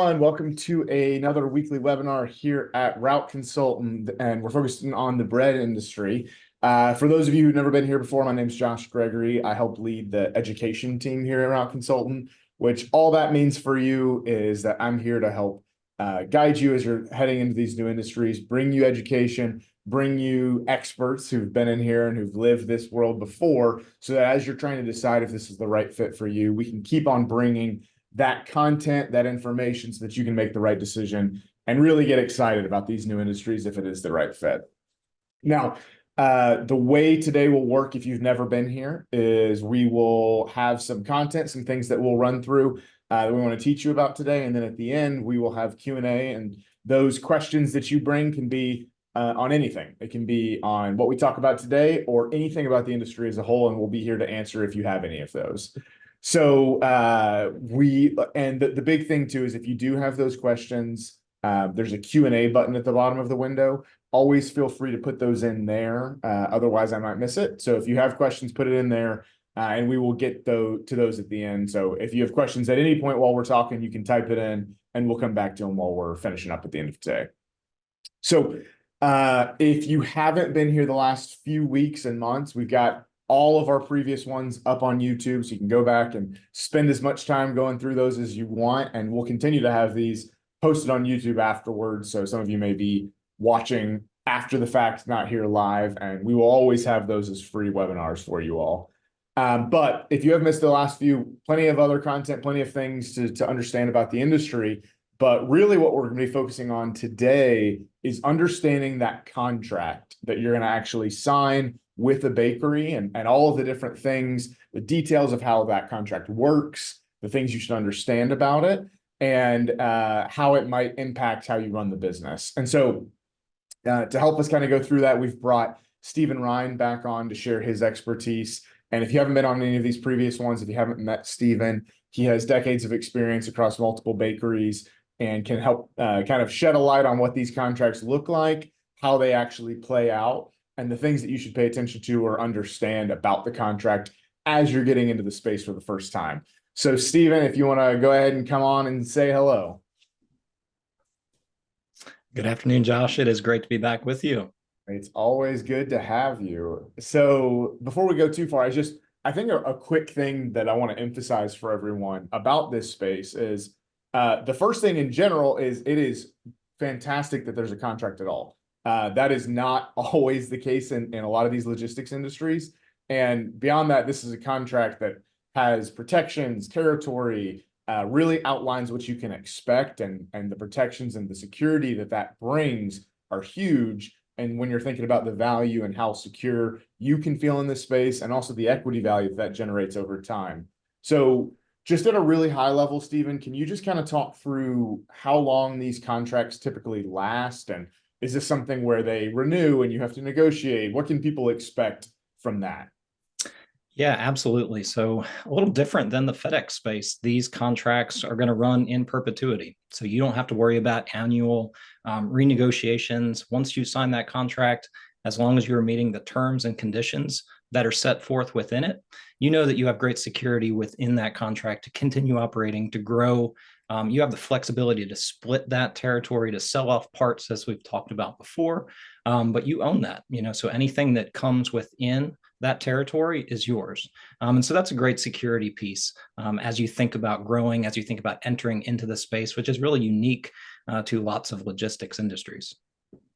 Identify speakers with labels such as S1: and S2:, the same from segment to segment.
S1: everyone. Welcome to another weekly webinar here at Route Consultant, and we're focusing on the bread industry. For those of you who've never been here before, my name is Josh Gregory. I help lead the education team here at Route Consultant, which all that means for you is that I'm here to help guide you as you're heading into these new industries, bring you education, bring you experts who've been in here and who've lived this world before, so that as you're trying to decide if this is the right fit for you, we can keep on bringing that content, that information, so that you can make the right decision and really get excited about these new industries if it is the right fit. Now, the way today will work, if you've never been here, is we will have some content, some things that we'll run through that we want to teach you about today. And then at the end, we will have Q&A, and those questions that you bring can be on anything. It can be on what we talk about today or anything about the industry as a whole, and we'll be here to answer if you have any of those. So the big thing too is if you do have those questions, there's a Q&A button at the bottom of the window. Always feel free to put those in there. Otherwise I might miss it. So if you have questions, put it in there and we will get to those at the end. So if you have questions at any point while we're talking, you can type it in and we'll come back to them while we're finishing up at the end of today. So if you haven't been here the last few weeks and months, we've got all of our previous ones up on YouTube, so you can go back and spend as much time going through those as you want, and we'll continue to have these posted on YouTube afterwards, so some of you may be watching after the fact, not here live, and we will always have those as free webinars for you all. But if you have missed the last few, plenty of other content, plenty of things to understand about the industry, but really what we're going to be focusing on today is understanding that contract that you're going to actually sign with a bakery and all of the different things, the details of how that contract works, the things you should understand about it, and how it might impact how you run the business. And so to help us kind of go through that, we've brought Stephen Ryan back on to share his expertise. And if you haven't been on any of these previous ones, if you haven't met Stephen, he has decades of experience across multiple bakeries and can help kind of shed a light on what these contracts look like, how they actually play out, and the things that you should pay attention to or understand about the contract as you're getting into the space for the first time. So Stephen, if you want to go ahead and come on and say hello.
S2: Good afternoon, Josh. It is great to be back with you.
S1: It's always good to have you. So before we go too far, I think a quick thing that I want to emphasize for everyone about this space is the first thing in general is it is fantastic that there's a contract at all. That is not always the case in a lot of these logistics industries. And beyond that, this is a contract that has protections, territory, really outlines what you can expect, and the protections and the security that brings are huge. And when you're thinking about the value and how secure you can feel in this space, and also the equity value that generates over time. So just at a really high level, Stephen, can you just kind of talk through how long these contracts typically last? And is this something where they renew and you have to negotiate? What can people expect from that?
S2: Yeah, absolutely. So a little different than the FedEx space. These contracts are going to run in perpetuity. So you don't have to worry about annual renegotiations. Once you sign that contract, as long as you're meeting the terms and conditions that are set forth within it, you know that you have great security within that contract to continue operating, to grow. You have the flexibility to split that territory, to sell off parts, as we've talked about before, but you own that, so anything that comes within that territory is yours. And so that's a great security piece as you think about growing, as you think about entering into the space, which is really unique to lots of logistics industries.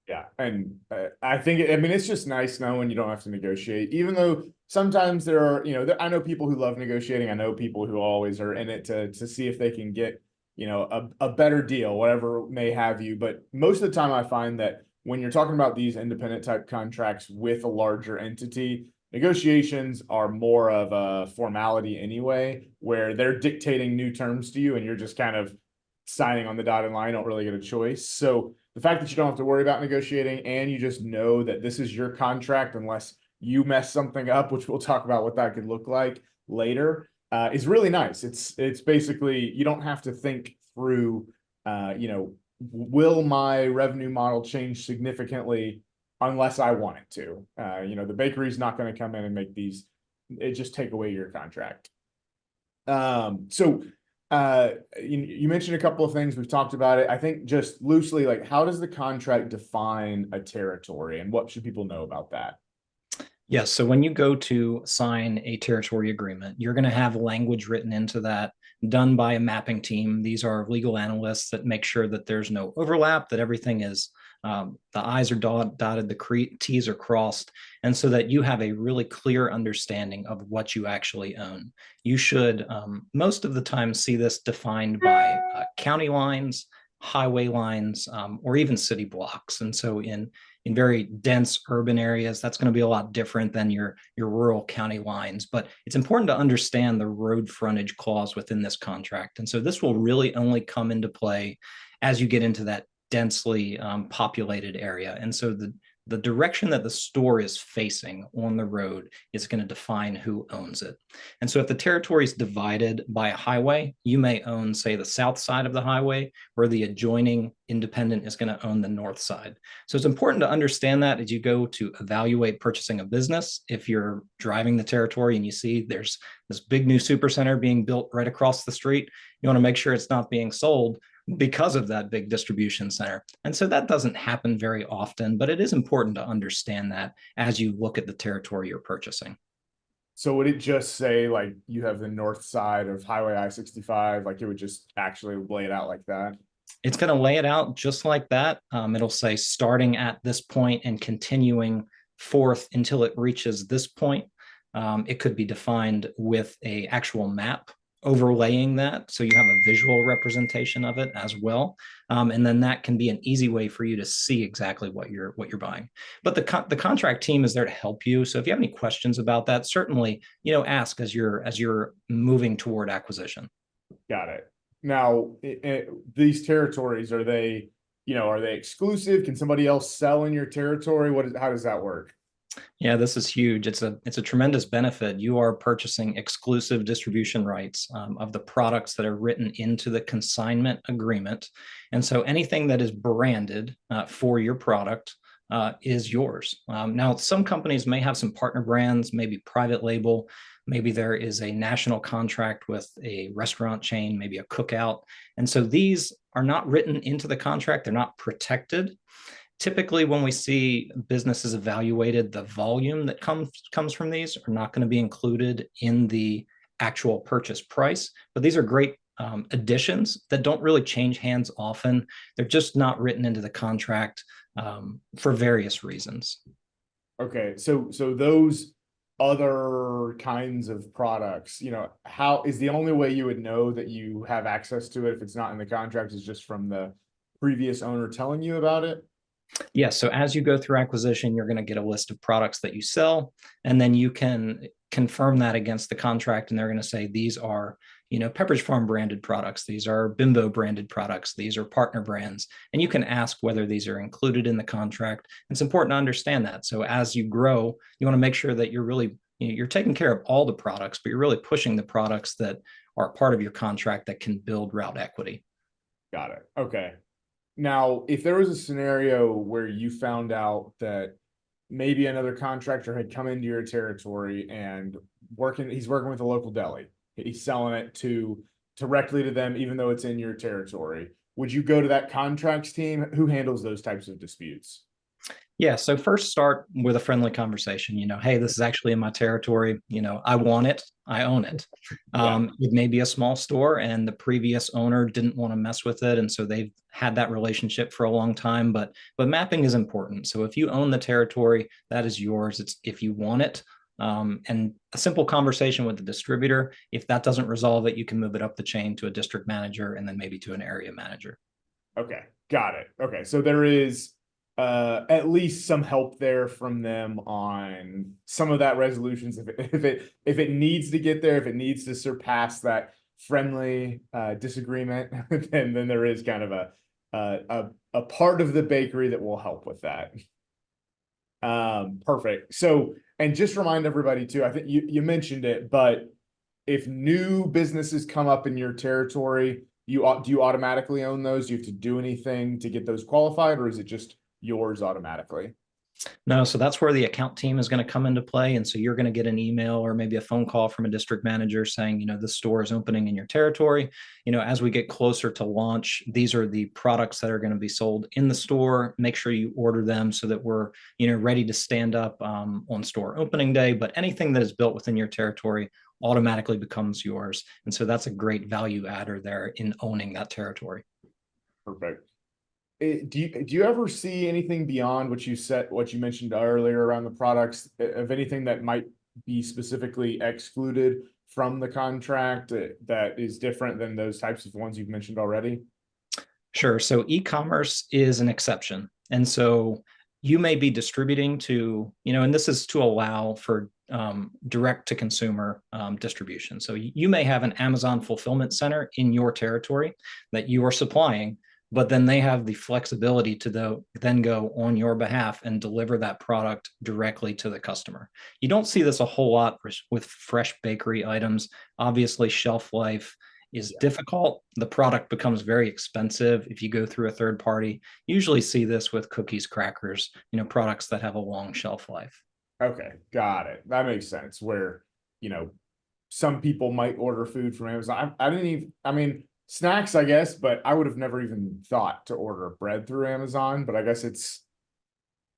S1: Yeah, and I think, it's just nice knowing you don't have to negotiate, even though sometimes there are, I know people who love negotiating. I know people who always are in it to see if they can get, a better deal, whatever may have you. But most of the time I find that when you're talking about these independent type contracts with a larger entity, negotiations are more of a formality anyway, where they're dictating new terms to you and you're just kind of signing on the dotted line, don't really get a choice. So the fact that you don't have to worry about negotiating and you just know that this is your contract unless you mess something up, which we'll talk about what that could look like later, is really nice. It's basically, you don't have to think through, will my revenue model change significantly unless I want it to. The bakery's not going to come in and make these, it just take away your contract. So You mentioned a couple of things. We've talked about it. I think just loosely, like, how does the contract define a territory, and what should people know about that?
S2: Yes. So when you go to sign a territory agreement, you're going to have language written into that done by a mapping team. These are legal analysts that make sure that there's no overlap, that everything is the I's are dotted, the T's are crossed, and so that you have a really clear understanding of what you actually own. You should most of the time see this defined by county lines, highway lines, or even city blocks. And so in very dense urban areas, that's going to be a lot different than your rural county lines. But it's important to understand the road frontage clause within this contract. And so this will really only come into play as you get into that densely populated area. And so the direction that the store is facing on the road is going to define who owns it. And so if the territory is divided by a highway, you may own, say, the south side of the highway, where the adjoining independent is going to own the north side. So it's important to understand that as you go to evaluate purchasing a business. If you're driving the territory and you see there's this big new supercenter being built right across the street, you want to make sure it's not being sold because of that big distribution center. And so that doesn't happen very often, but it is important to understand that as you look at the territory you're purchasing.
S1: So would it just say like you have the north side of Highway I-65? Like it would just actually lay it out like that?
S2: It's going to lay it out just like that. It'll say starting at this point and continuing forth until it reaches this point. It could be defined with a actual map overlaying that, so you have a visual representation of it as well, and then that can be an easy way for you to see exactly what you're buying. But the contract team is there to help you. So if you have any questions about that, certainly ask as you're moving toward acquisition.
S1: Got it. Now, these territories, are they exclusive? Can somebody else sell in your territory? How does that work?
S2: Yeah, this is huge. It's a tremendous benefit. You are purchasing exclusive distribution rights of the products that are written into the consignment agreement. And so anything that is branded for your product is yours. Now, some companies may have some partner brands, maybe private label. Maybe there is a national contract with a restaurant chain, maybe a cookout. And so these are not written into the contract. They're not protected. Typically, when we see businesses evaluated, the volume that comes from these are not going to be included in the actual purchase price. But these are great additions that don't really change hands often. They're just not written into the contract for various reasons.
S1: Okay, so those other kinds of products, how is the only way you would know that you have access to it if it's not in the contract is just from the previous owner telling you about it?
S2: Yes. So as you go through acquisition, you're going to get a list of products that you sell, and then you can confirm that against the contract. And they're going to say, these are, Pepperidge Farm branded products. These are Bimbo branded products. These are partner brands. And you can ask whether these are included in the contract. It's important to understand that. So as you grow, you want to make sure that you're taking care of all the products, but you're really pushing the products that are part of your contract that can build route equity.
S1: Got it. Okay. Now, if there was a scenario where you found out that maybe another contractor had come into your territory and he's working with a local deli, he's selling it directly to them, even though it's in your territory, would you go to that contracts team? Who handles those types of disputes?
S2: Yeah. So first start with a friendly conversation. Hey, this is actually in my territory. I want it. I own it.
S1: Yeah.
S2: It may be a small store and the previous owner didn't want to mess with it. And so they've had that relationship for a long time, but mapping is important. So if you own the territory, that is yours. It's if you want it. And a simple conversation with the distributor. If that doesn't resolve it, you can move it up the chain to a district manager and then maybe to an area manager.
S1: Okay. Got it. Okay. So there is at least some help there from them on some of that resolutions. If it needs to get there, if it needs to surpass that friendly disagreement, then there is kind of a part of the bakery that will help with that. Perfect. So, and just remind everybody too, I think you mentioned it, but if new businesses come up in your territory, do you automatically own those? Do you have to do anything to get those qualified, or is it just yours automatically?
S2: No, so that's where the account team is going to come into play. And so you're going to get an email or maybe a phone call from a district manager saying, the store is opening in your territory. As we get closer to launch, these are the products that are going to be sold in the store. Make sure you order them so that we're, ready to stand up on store opening day. But anything that is built within your territory automatically becomes yours. And so that's a great value adder there in owning that territory.
S1: Perfect. Do you ever see anything beyond what you mentioned earlier around the products, of anything that might be specifically excluded from the contract, that is different than those types of ones you've mentioned already?
S2: Sure. So e-commerce is an exception. And so you may be distributing to, and this is to allow for direct to consumer distribution. So you may have an Amazon fulfillment center in your territory that you are supplying, but then they have the flexibility to then go on your behalf and deliver that product directly to the customer. You don't see this a whole lot with fresh bakery items. Obviously, shelf life is difficult. The product becomes very expensive if you go through a third party. You usually see this with cookies, crackers, products that have a long shelf life.
S1: Okay, got it. That makes sense. Where, you know, some people might order food from Amazon. I didn't even, I mean, snacks, I guess, but I would have never even thought to order bread through Amazon. But I guess it's,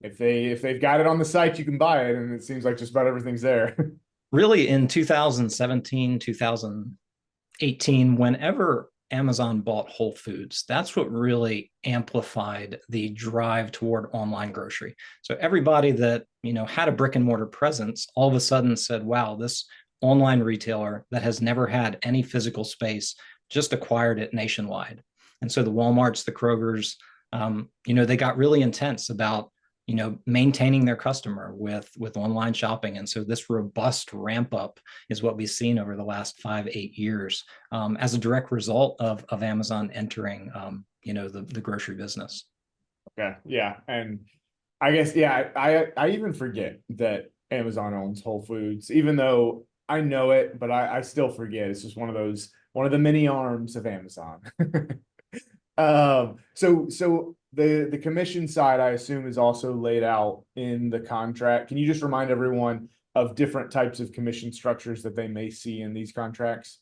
S1: if they've got it on the site, you can buy it, and it seems like just about everything's there.
S2: Really, in 2017, 2018, whenever Amazon bought Whole Foods, that's what really amplified the drive toward online grocery. So everybody that, had a brick and mortar presence all of a sudden said, wow, this online retailer that has never had any physical space just acquired it nationwide. And so the Walmarts, the Krogers, they got really intense about maintaining their customer with online shopping. And so this robust ramp up is what we've seen over the last 5-8 years as a direct result of Amazon entering the grocery business.
S1: Okay, yeah, and I guess I even forget that Amazon owns Whole Foods, even though I know it, but I still forget. It's just one of the many arms of Amazon. So the commission side, I assume, is also laid out in the contract. Can you just remind everyone of different types of commission structures that they may see in these contracts?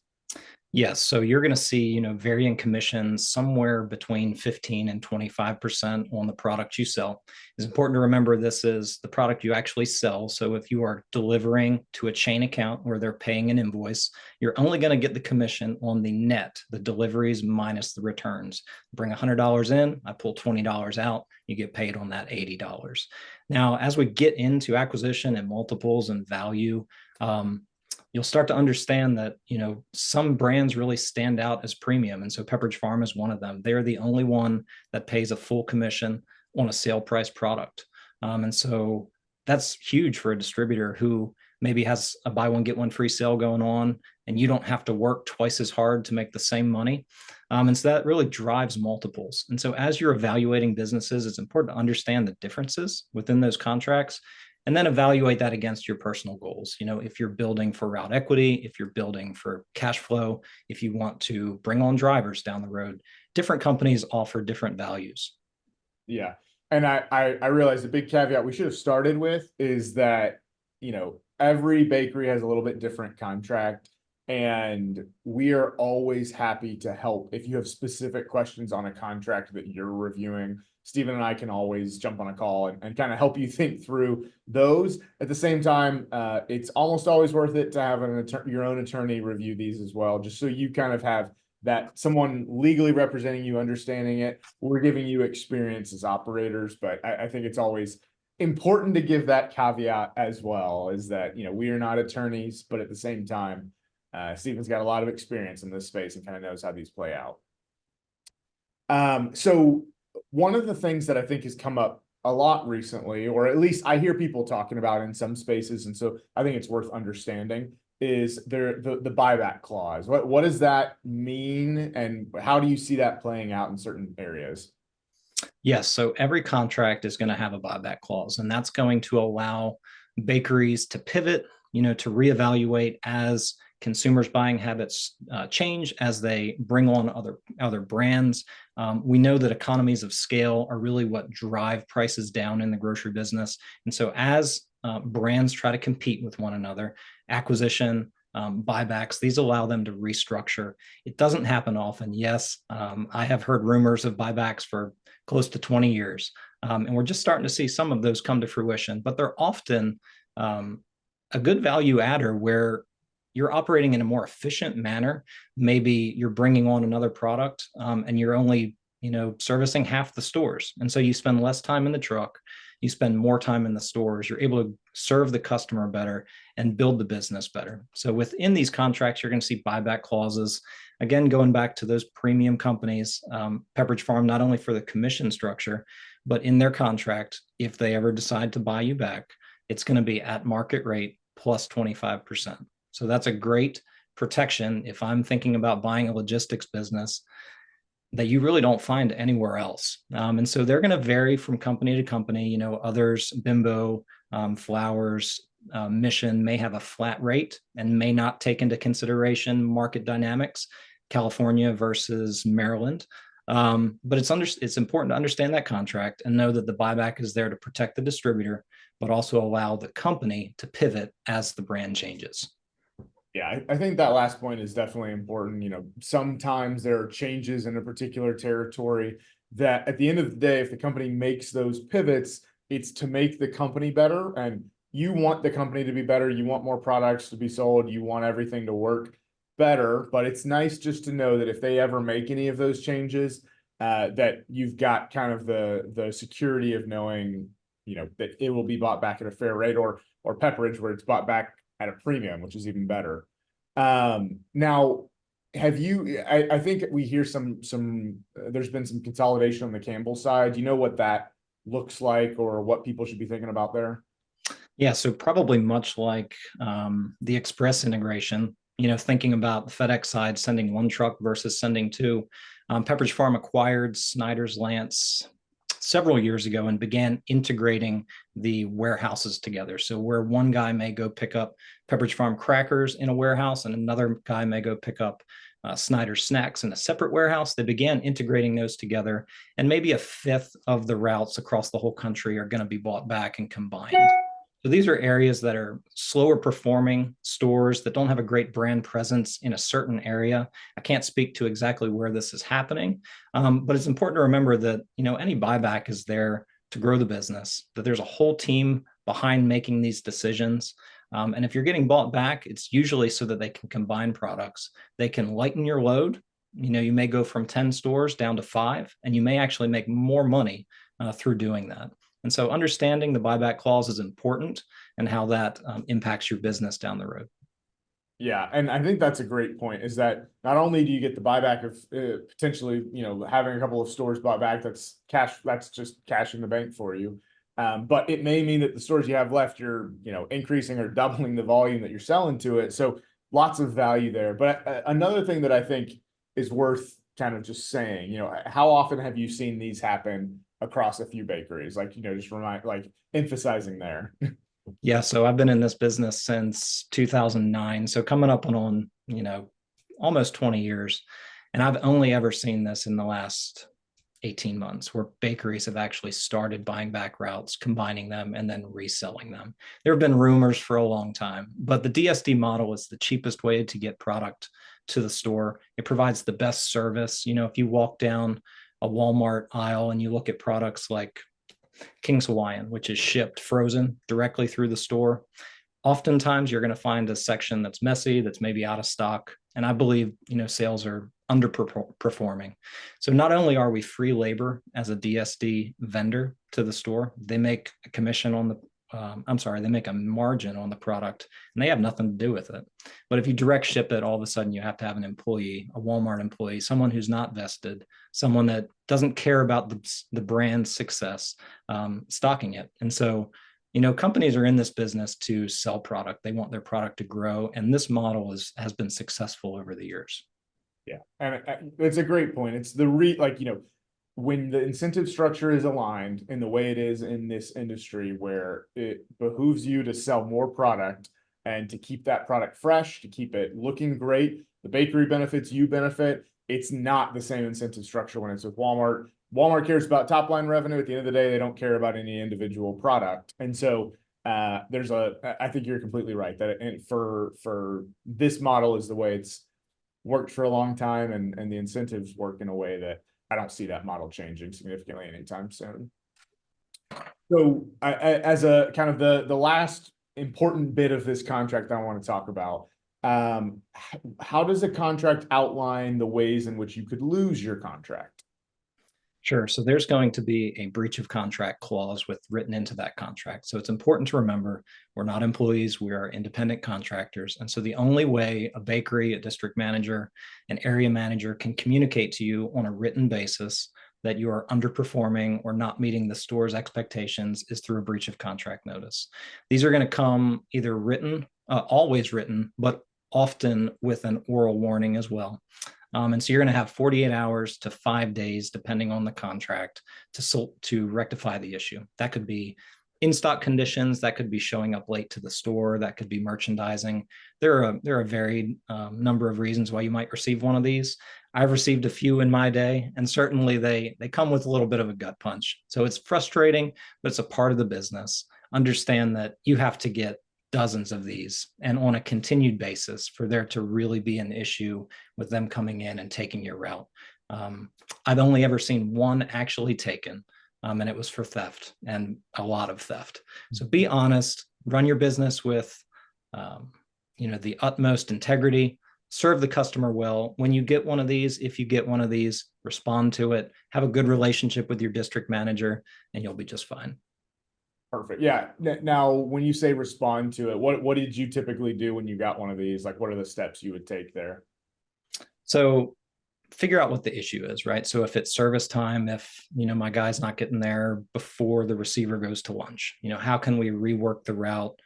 S2: Yes, so you're going to see, varying commissions somewhere between 15 and 25% on the product you sell. It's important to remember this is the product you actually sell. So if you are delivering to a chain account where they're paying an invoice, you're only going to get the commission on the net, the deliveries minus the returns. Bring $100 in, I pull $20 out, you get paid on that $80. Now, as we get into acquisition and multiples and value, you'll start to understand that some brands really stand out as premium, and so Pepperidge Farm is one of them. They're the only one that pays a full commission on a sale price product, and so that's huge for a distributor who maybe has a buy one get one free sale going on, and you don't have to work twice as hard to make the same money. And so that really drives multiples. And so as you're evaluating businesses, it's important to understand the differences within those contracts and then evaluate that against your personal goals. If you're building for route equity, if you're building for cash flow, if you want to bring on drivers down the road, different companies offer different values.
S1: Yeah. And I realize the big caveat we should have started with is that, every bakery has a little bit different contract, and we are always happy to help. If you have specific questions on a contract that you're reviewing, Stephen and I can always jump on a call and kind of help you think through those. At the same time, it's almost always worth it to have your own attorney review these as well, just so you kind of have that someone legally representing you, understanding it. We're giving you experience as operators, but I think it's always important to give that caveat as well, is that, we are not attorneys, but at the same time, Stephen's got a lot of experience in this space and kind of knows how these play out. So one of the things that I think has come up a lot recently, or at least I hear people talking about in some spaces, and so I think it's worth understanding, is the buyback clause. What does that mean, and how do you see that playing out in certain areas?
S2: Yes, so every contract is going to have a buyback clause, and that's going to allow bakeries to pivot, to reevaluate as consumers' buying habits change as they bring on other brands. We know that economies of scale are really what drive prices down in the grocery business. And so as brands try to compete with one another, acquisition, buybacks, these allow them to restructure. It doesn't happen often. Yes, I have heard rumors of buybacks for close to 20 years. And we're just starting to see some of those come to fruition, but they're often a good value adder where you're operating in a more efficient manner. Maybe you're bringing on another product and you're only, servicing half the stores. And so you spend less time in the truck, you spend more time in the stores, you're able to serve the customer better and build the business better. So within these contracts, you're going to see buyback clauses. Again, going back to those premium companies, Pepperidge Farm, not only for the commission structure, but in their contract, if they ever decide to buy you back, it's going to be at market rate plus 25%. So that's a great protection if I'm thinking about buying a logistics business that you really don't find anywhere else. And so they're going to vary from company to company. Others, Bimbo, Flowers, Mission may have a flat rate and may not take into consideration market dynamics, California versus Maryland. But it's important to understand that contract and know that the buyback is there to protect the distributor, but also allow the company to pivot as the brand changes.
S1: Yeah, I think that last point is definitely important. Sometimes there are changes in a particular territory that at the end of the day, if the company makes those pivots, it's to make the company better. And you want the company to be better. You want more products to be sold. You want everything to work better. But it's nice just to know that if they ever make any of those changes, that you've got kind of the security of knowing, that it will be bought back at a fair rate, or Pepperidge, where it's bought back at a premium, which is even better. Now, I think we hear there's been some consolidation on the Campbell side. Do you know what that looks like or what people should be thinking about there?
S2: Yeah, so probably much like the Express integration, thinking about the FedEx side, sending one truck versus sending two. Pepperidge Farm acquired Snyder's-Lance several years ago and began integrating the warehouses together. So where one guy may go pick up Pepperidge Farm crackers in a warehouse and another guy may go pick up Snyder's snacks in a separate warehouse, they began integrating those together. And maybe a fifth of the routes across the whole country are going to be bought back and combined. So these are areas that are slower performing stores that don't have a great brand presence in a certain area. I can't speak to exactly where this is happening, but it's important to remember that any buyback is there to grow the business, that there's a whole team behind making these decisions. And if you're getting bought back, it's usually so that they can combine products. They can lighten your load. You may go from 10 stores down to 5, and you may actually make more money through doing that. And so understanding the buyback clause is important and how that impacts your business down the road.
S1: Yeah, and I think that's a great point, is that not only do you get the buyback of potentially, having a couple of stores bought back, that's just cash in the bank for you. But it may mean that the stores you have left, you're, increasing or doubling the volume that you're selling to it. So lots of value there. But another thing that I think is worth kind of just saying, how often have you seen these happen across a few bakeries? Just emphasizing there.
S2: Yeah, so I've been in this business since 2009. So coming up on, almost 20 years. And I've only ever seen this in the last 18 months where bakeries have actually started buying back routes, combining them, and then reselling them. There have been rumors for a long time, but the DSD model is the cheapest way to get product to the store. It provides the best service. If you walk down a Walmart aisle and you look at products like King's Hawaiian, which is shipped frozen directly through the store, oftentimes you're going to find a section that's messy, that's maybe out of stock. And I believe, sales are underperforming. So not only are we free labor as a DSD vendor to the store, they make a commission on the they make a margin on the product and they have nothing to do with it. But if you direct ship it, all of a sudden you have to have an employee, a Walmart employee, someone who's not vested, someone that doesn't care about the brand's success, stocking it. And so, companies are in this business to sell product. They want their product to grow. And this model has been successful over the years.
S1: Yeah. And it's a great point. It's when the incentive structure is aligned in the way it is in this industry, where it behooves you to sell more product and to keep that product fresh, to keep it looking great. The bakery benefits, you benefit. It's not the same incentive structure when it's with Walmart. Walmart cares about top line revenue. At the end of the day, they don't care about any individual product. And so I think you're completely right that for this model is the way it's worked for a long time, and the incentives work in a way that I don't see that model changing significantly anytime soon. So as a kind of the last important bit of this contract I want to talk about, how does a contract outline the ways in which you could lose your contract?
S2: Sure. So there's going to be a breach of contract clause written into that contract. So it's important to remember we're not employees, we are independent contractors. And so the only way a bakery, a district manager, an area manager can communicate to you on a written basis that you are underperforming or not meeting the store's expectations is through a breach of contract notice. These are going to come either written, always written, but often with an oral warning as well. And so you're going to have 48 hours to 5 days, depending on the contract, to rectify the issue. That could be in-stock conditions, that could be showing up late to the store, that could be merchandising. There are a varied number of reasons why you might receive one of these. I've received a few in my day, and certainly they come with a little bit of a gut punch. So it's frustrating, but it's a part of the business. Understand that you have to get dozens of these and on a continued basis for there to really be an issue with them coming in and taking your route. I've only ever seen one actually taken, and it was for theft, and a lot of theft. So be honest, run your business with the utmost integrity, serve the customer well. When you get one of these, if you get one of these, respond to it, have a good relationship with your district manager, and you'll be just fine.
S1: Perfect. Yeah. Now, when you say respond to it, what did you typically do when you got one of these? Like, what are the steps you would take there?
S2: So figure out what the issue is, right? So if it's service time, if, my guy's not getting there before the receiver goes to lunch, how can we rework the route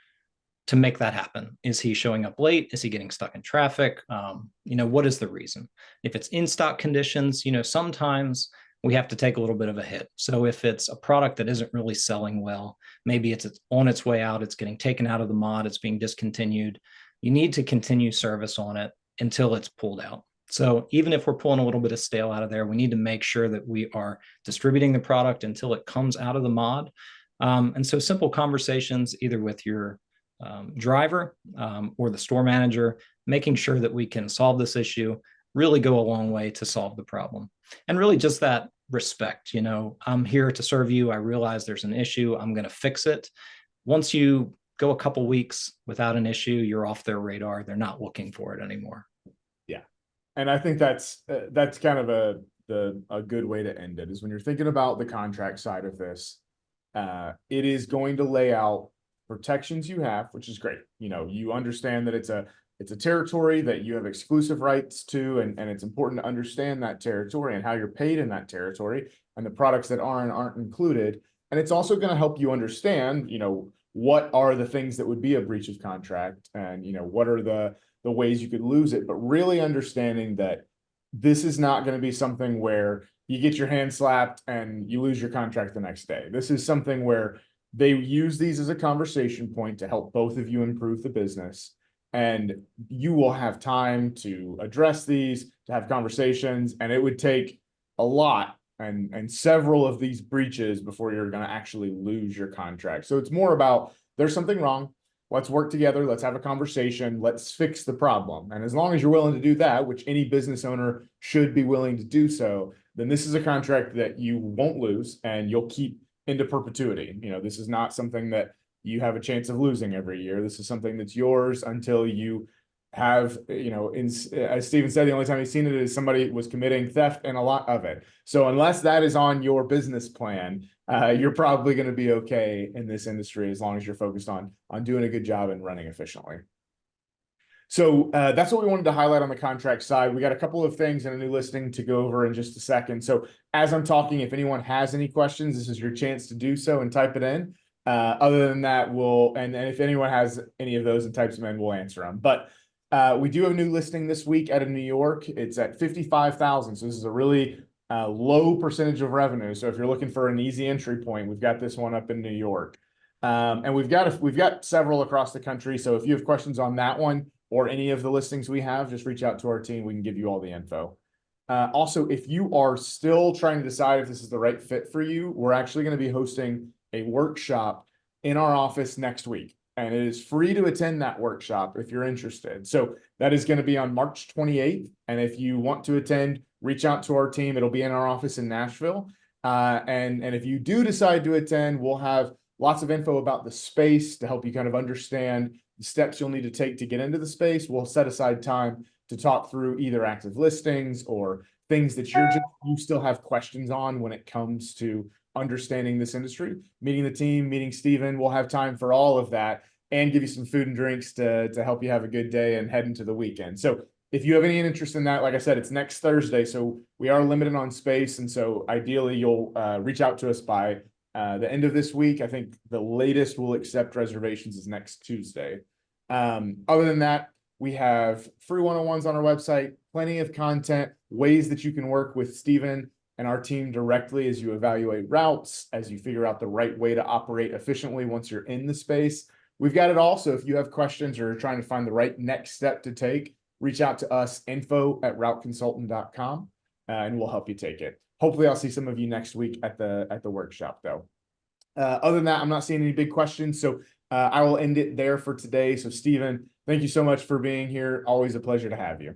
S2: to make that happen? Is he showing up late? Is he getting stuck in traffic? What is the reason? If it's in stock conditions, sometimes we have to take a little bit of a hit. So if it's a product that isn't really selling well, maybe it's on its way out, it's getting taken out of the mod, it's being discontinued, you need to continue service on it until it's pulled out. So even if we're pulling a little bit of stale out of there, we need to make sure that we are distributing the product until it comes out of the mod. And so simple conversations, either with your driver or the store manager, making sure that we can solve this issue, really go a long way to solve the problem. And really just that respect, I'm here to serve you. I realize there's an issue. I'm going to fix it. Once you go a couple weeks without an issue, you're off their radar. They're not looking for it anymore.
S1: Yeah. And I think that's kind of a good way to end it, is when you're thinking about the contract side of this, it is going to lay out protections you have, which is great. You understand that it's a territory that you have exclusive rights to, and it's important to understand that territory and how you're paid in that territory, and the products that aren't included. And it's also going to help you understand, what are the things that would be a breach of contract, and what are the ways you could lose it. But really understanding that this is not going to be something where you get your hand slapped and you lose your contract the next day. This is something where they use these as a conversation point to help both of you improve the business. And you will have time to address these, to have conversations, and it would take a lot and several of these breaches before you're going to actually lose your contract. So it's more about, there's something wrong. Let's work together. Let's have a conversation. Let's fix the problem. And as long as you're willing to do that, which any business owner should be willing to do so, then this is a contract that you won't lose and you'll keep into perpetuity. This is not something that you have a chance of losing every year. This is something that's yours until you have, as Steven said, the only time he's seen it is somebody was committing theft, and a lot of it. So unless that is on your business plan, you're probably going to be okay in this industry, as long as you're focused on doing a good job and running efficiently. So that's what we wanted to highlight on the contract side. We got a couple of things in a new listing to go over in just a second. So as I'm talking, if anyone has any questions, this is your chance to do so and type it in. Other than that, and if anyone has any of those and types them in, we'll answer them. But we do have a new listing this week out of New York. It's at 55,000. So this is a really low percentage of revenue. So if you're looking for an easy entry point, we've got this one up in New York. And we've got several across the country. So if you have questions on that one or any of the listings we have, just reach out to our team. We can give you all the info. Also, if you are still trying to decide if this is the right fit for you, we're actually going to be hosting a workshop in our office next week. And it is free to attend that workshop if you're interested. So that is going to be on March 28th. And if you want to attend, reach out to our team. It'll be in our office in Nashville. And if you do decide to attend, we'll have lots of info about the space to help you kind of understand the steps you'll need to take to get into the space. We'll set aside time to talk through either active listings or things that you still have questions on when it comes to understanding this industry. Meeting the team, meeting Steven, we'll have time for all of that and give you some food and drinks to help you have a good day and head into the weekend. So if you have any interest in that, like I said, it's next Thursday, so we are limited on space. And so ideally you'll reach out to us by the end of this week. I think the latest we'll accept reservations is next Tuesday. Other than that, we have free one-on-ones on our website, plenty of content, ways that you can work with Steven and our team directly as you evaluate routes, as you figure out the right way to operate efficiently once you're in the space. We've got it all. So if you have questions or are trying to find the right next step to take, reach out to us, info@routeconsultant.com, and we'll help you take it. Hopefully I'll see some of you next week at the workshop though. Other than that, I'm not seeing any big questions. So I will end it there for today. So Steven, thank you so much for being here. Always a pleasure to have you.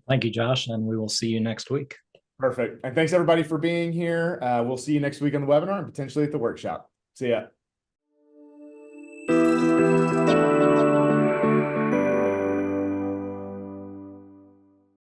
S2: Thank you, Josh, and we will see you next week.
S1: Perfect. And thanks everybody for being here. We'll see you next week on the webinar and potentially at the workshop. See ya.